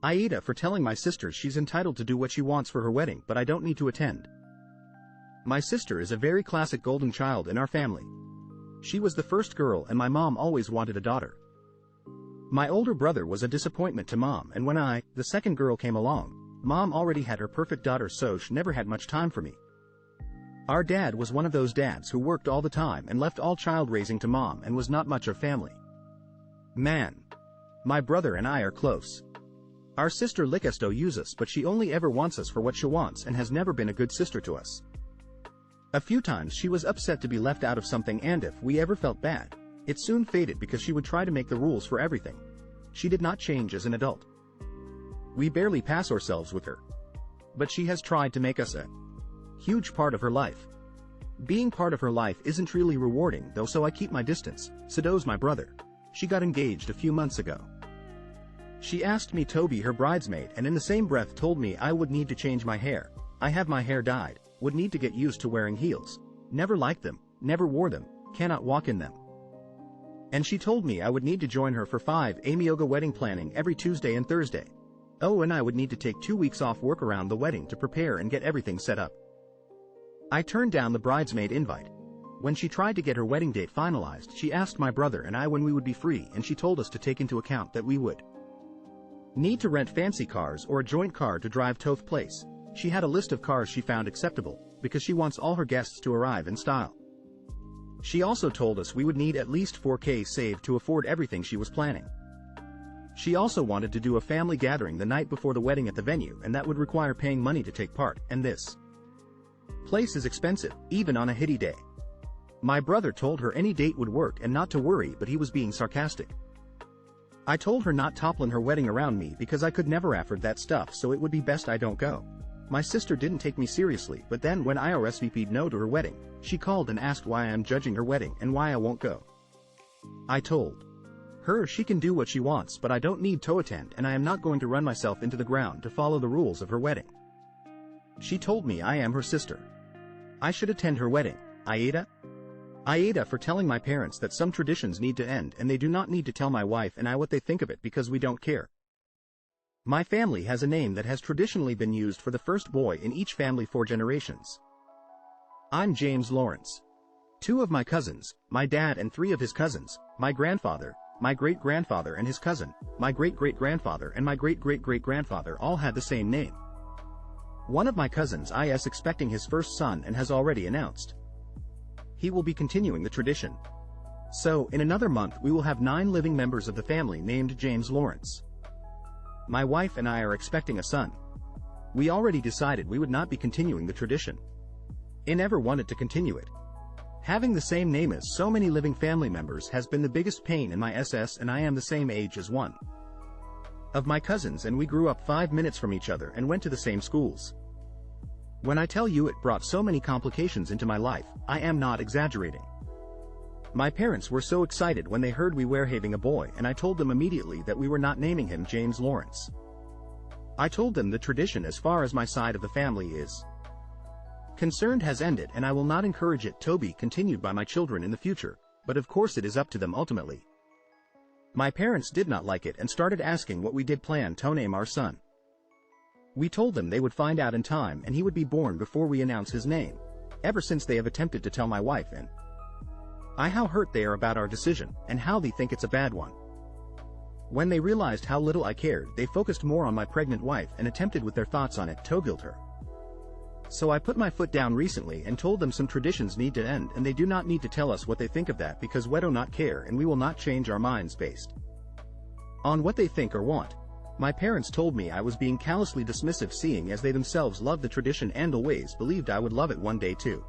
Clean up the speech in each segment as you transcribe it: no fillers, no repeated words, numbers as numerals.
AITA for telling my sister she's entitled to do what she wants for her wedding but I don't need to attend. My sister is a very classic golden child in our family. She was the first girl and my mom always wanted a daughter. My older brother was a disappointment to mom, and when I, the second girl, came along, mom already had her perfect daughter, so she never had much time for me. Our dad was one of those dads who worked all the time and left all child raising to mom and was not much of family. Man. My brother and I are close. Our sister Licesto uses us, but she only ever wants us for what she wants and has never been a good sister to us. A few times she was upset to be left out of something, and if we ever felt bad, it soon faded because she would try to make the rules for everything. She did not change as an adult. We barely pass ourselves with her. But she has tried to make us a huge part of her life. Being part of her life isn't really rewarding though, so I keep my distance. Sado's my brother. She got engaged a few months ago. She asked me to be her bridesmaid and in the same breath told me I would need to change my hair. I have my hair dyed, would need to get used to wearing heels. Never liked them, never wore them, cannot walk in them. And she told me I would need to join her for 5 AM yoga wedding planning every Tuesday and Thursday. Oh, and I would need to take 2 weeks off work around the wedding to prepare and get everything set up. I turned down the bridesmaid invite. When she tried to get her wedding date finalized, she asked my brother and I when we would be free, and she told us to take into account that we would need to rent fancy cars or a joint car to drive to the place. She had a list of cars she found acceptable, because she wants all her guests to arrive in style. She also told us we would need at least 4K saved to afford everything she was planning. She also wanted to do a family gathering the night before the wedding at the venue, and that would require paying money to take part, and this place is expensive, even on a hitty day. My brother told her any date would work and not to worry, but he was being sarcastic. I told her not toppling her wedding around me because I could never afford that stuff, so it would be best I don't go. My sister didn't take me seriously, but then when I RSVP'd no to her wedding, she called and asked why I'm judging her wedding and why I won't go. I told her she can do what she wants, but I don't need to attend, and I am not going to run myself into the ground to follow the rules of her wedding. She told me I am her sister. I should attend her wedding. AITA for telling my parents that some traditions need to end and they do not need to tell my wife and I what they think of it because we don't care. My family has a name that has traditionally been used for the first boy in each family for generations. I'm James Lawrence. 2 of my cousins, my dad and 3 of his cousins, my grandfather, my great-grandfather and his cousin, my great-great-grandfather and my great-great-great-grandfather all had the same name. One of my cousins is expecting his first son and has already announced he will be continuing the tradition. So, in another month we will have 9 living members of the family named James Lawrence. My wife and I are expecting a son. We already decided we would not be continuing the tradition. I never wanted to continue it. Having the same name as so many living family members has been the biggest pain in my SS, and I am the same age as one of my cousins and we grew up 5 minutes from each other and went to the same schools. When I tell you it brought so many complications into my life, I am not exaggerating. My parents were so excited when they heard we were having a boy, and I told them immediately that we were not naming him James Lawrence. I told them the tradition as far as my side of the family is concerned has ended, and I will not encourage it to be continued by my children in the future, but of course it is up to them ultimately. My parents did not like it and started asking what we did plan to name our son. We told them they would find out in time and he would be born before we announce his name. Ever since they have attempted to tell my wife and I how hurt they are about our decision, and how they think it's a bad one. When they realized how little I cared, they focused more on my pregnant wife and attempted with their thoughts on it to guilt her. So I put my foot down recently and told them some traditions need to end and they do not need to tell us what they think of that because we do not care and we will not change our minds based on what they think or want. My parents told me I was being callously dismissive, seeing as they themselves loved the tradition and always believed I would love it one day too.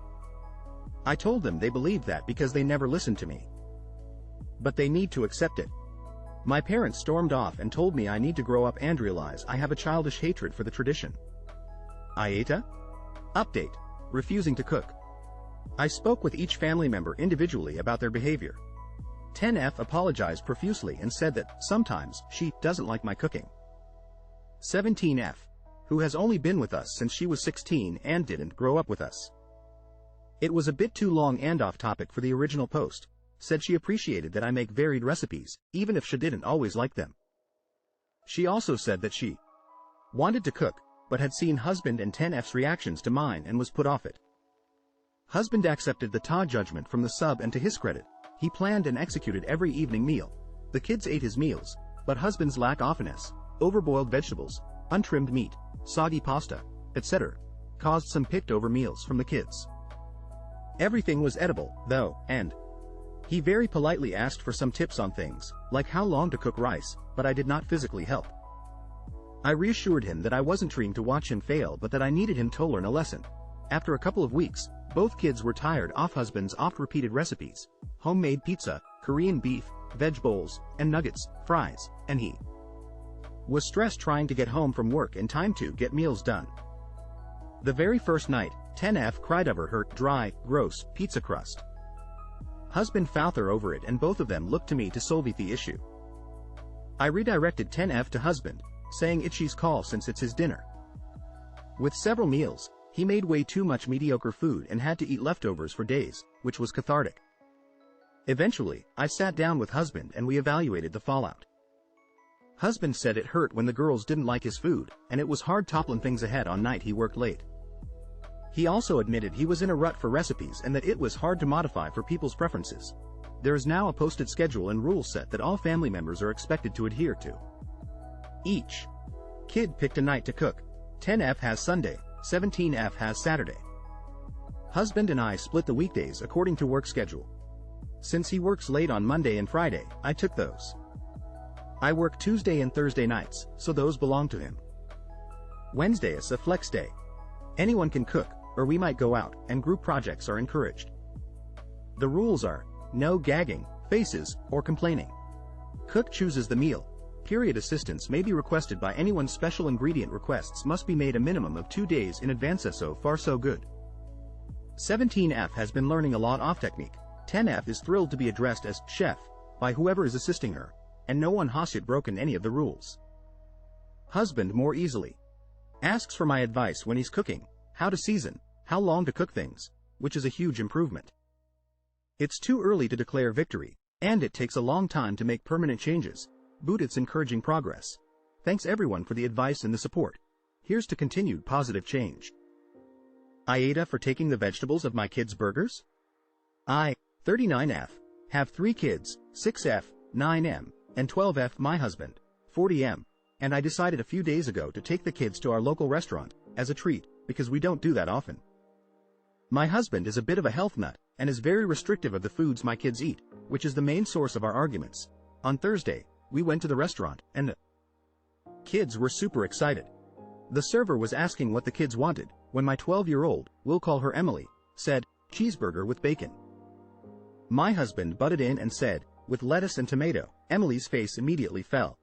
I told them they believed that because they never listened to me. But they need to accept it. My parents stormed off and told me I need to grow up and realize I have a childish hatred for the tradition. AITA? Update. Refusing to cook. I spoke with each family member individually about their behavior. 10F apologized profusely and said that, sometimes, she doesn't like my cooking. 17F, who has only been with us since she was 16 and didn't grow up with us. It was a bit too long and off topic for the original post, said she appreciated that I make varied recipes, even if she didn't always like them. She also said that she Wanted to cook, but had seen husband and 10F's reactions to mine and was put off it. Husband accepted the Ta judgment from the sub, and to his credit, he planned and executed every evening meal. The kids ate his meals, but husband's lack ofteness, overboiled vegetables, untrimmed meat, soggy pasta, etc., caused some picked over meals from the kids. Everything was edible, though, and he very politely asked for some tips on things, like how long to cook rice, but I did not physically help. I reassured him that I wasn't trying to watch him fail, but that I needed him to learn a lesson. After a couple of weeks, both kids were tired of husband's oft-repeated recipes, homemade pizza, Korean beef, veg bowls, and nuggets, fries, and he was stressed trying to get home from work in time to get meals done. The very first night, 10F cried over her dry, gross pizza crust. Husband fouther over it, and both of them looked to me to solve the issue. I redirected 10F to husband, saying it's his call since it's his dinner. With several meals, he made way too much mediocre food and had to eat leftovers for days, which was cathartic. Eventually, I sat down with husband and we evaluated the fallout. Husband said it hurt when the girls didn't like his food, and it was hard toppling things ahead on night he worked late. He also admitted he was in a rut for recipes and that it was hard to modify for people's preferences. There is now a posted schedule and rule set that all family members are expected to adhere to. Each kid picked a night to cook. 10F has Sunday, 17F has Saturday. Husband and I split the weekdays according to work schedule. Since he works late on Monday and Friday, I took those. I work Tuesday and Thursday nights, so those belong to him. Wednesday is a flex day. Anyone can cook, or we might go out, and group projects are encouraged. The rules are, no gagging, faces, or complaining. Cook chooses the meal. Period. Assistance may be requested by anyone. Special ingredient requests must be made a minimum of 2 days in advance. So far so good. 17F has been learning a lot of technique. 10F is thrilled to be addressed as chef by whoever is assisting her, and no one has yet broken any of the rules. Husband more easily asks for my advice when he's cooking, how to season, how long to cook things, which is a huge improvement. It's too early to declare victory, and it takes a long time to make permanent changes, but it's encouraging progress. Thanks everyone for the advice and the support. Here's to continued positive change. AITA for taking the vegetables of my kids' burgers. I, 39F, have 3 kids, 6F, 9M, and 12F. My husband, 40M, and I decided a few days ago to take the kids to our local restaurant, as a treat, because we don't do that often. My husband is a bit of a health nut, and is very restrictive of the foods my kids eat, which is the main source of our arguments. On Thursday, we went to the restaurant, and the kids were super excited. The server was asking what the kids wanted, when my 12-year-old, we'll call her Emily, said, cheeseburger with bacon. My husband butted in and said, with lettuce and tomato. Emily's face immediately fell.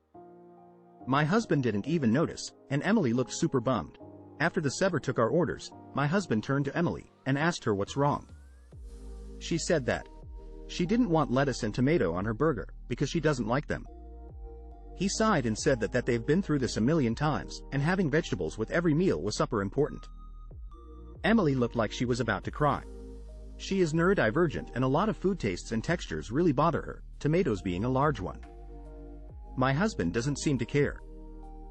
My husband didn't even notice, and Emily looked super bummed. After the server took our orders, my husband turned to Emily and asked her what's wrong. She said that she didn't want lettuce and tomato on her burger because she doesn't like them. He sighed and said that they've been through this a million times, and having vegetables with every meal was super important. Emily looked like she was about to cry. She is neurodivergent, and a lot of food tastes and textures really bother her, tomatoes being a large one. My husband doesn't seem to care,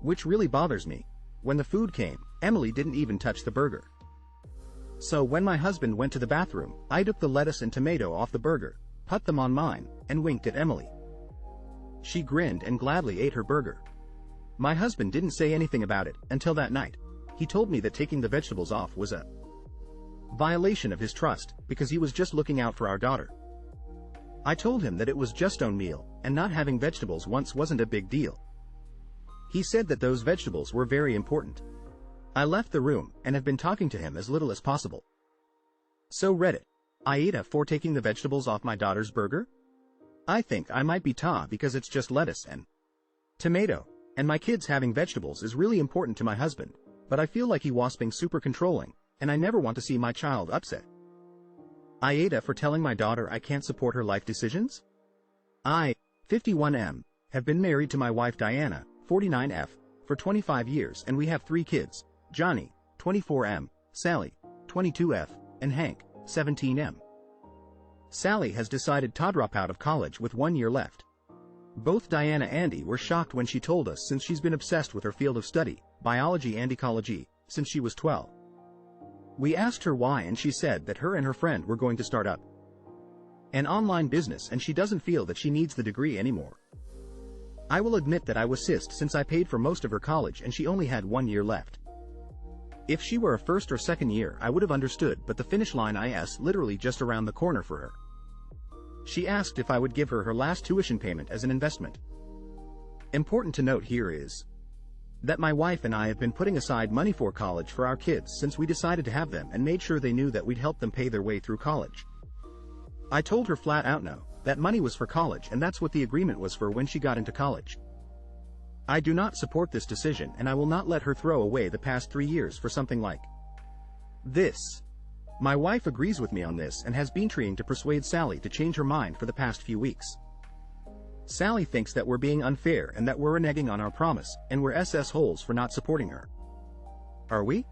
which really bothers me. When the food came, Emily didn't even touch the burger. So when my husband went to the bathroom, I took the lettuce and tomato off the burger, put them on mine, and winked at Emily. She grinned and gladly ate her burger. My husband didn't say anything about it until that night. He told me that taking the vegetables off was a violation of his trust, because he was just looking out for our daughter. I told him that it was just own meal, and not having vegetables once wasn't a big deal. He said that those vegetables were very important. I left the room, and have been talking to him as little as possible. So Reddit. AITA for taking the vegetables off my daughter's burger? I think I might be ta because it's just lettuce and tomato, and my kids having vegetables is really important to my husband, but I feel like he was being super controlling, and I never want to see my child upset. AITA for telling my daughter I can't support her life decisions? I, 51M, have been married to my wife Diana, 49F, for 25 years, and we have 3 kids, Johnny, 24M, Sally, 22F, and Hank, 17M. Sally has decided to drop out of college with 1 year left. Both Diana and Andy were shocked when she told us, since she's been obsessed with her field of study, biology and ecology, since she was 12. We asked her why, and she said that her and her friend were going to start up an online business and she doesn't feel that she needs the degree anymore. I will admit that I was pissed, since I paid for most of her college and she only had 1 year left. If she were a first or second year I would have understood, but the finish line is literally just around the corner for her. She asked if I would give her her last tuition payment as an investment. Important to note here is that my wife and I have been putting aside money for college for our kids since we decided to have them, and made sure they knew that we'd help them pay their way through college. I told her flat out no, that money was for college, and that's what the agreement was for when she got into college. I do not support this decision, and I will not let her throw away the past 3 years for something like this. My wife agrees with me on this and has been trying to persuade Sally to change her mind for the past few weeks. Sally thinks that we're being unfair and that we're reneging on our promise, and we're SS holes for not supporting her. Are we?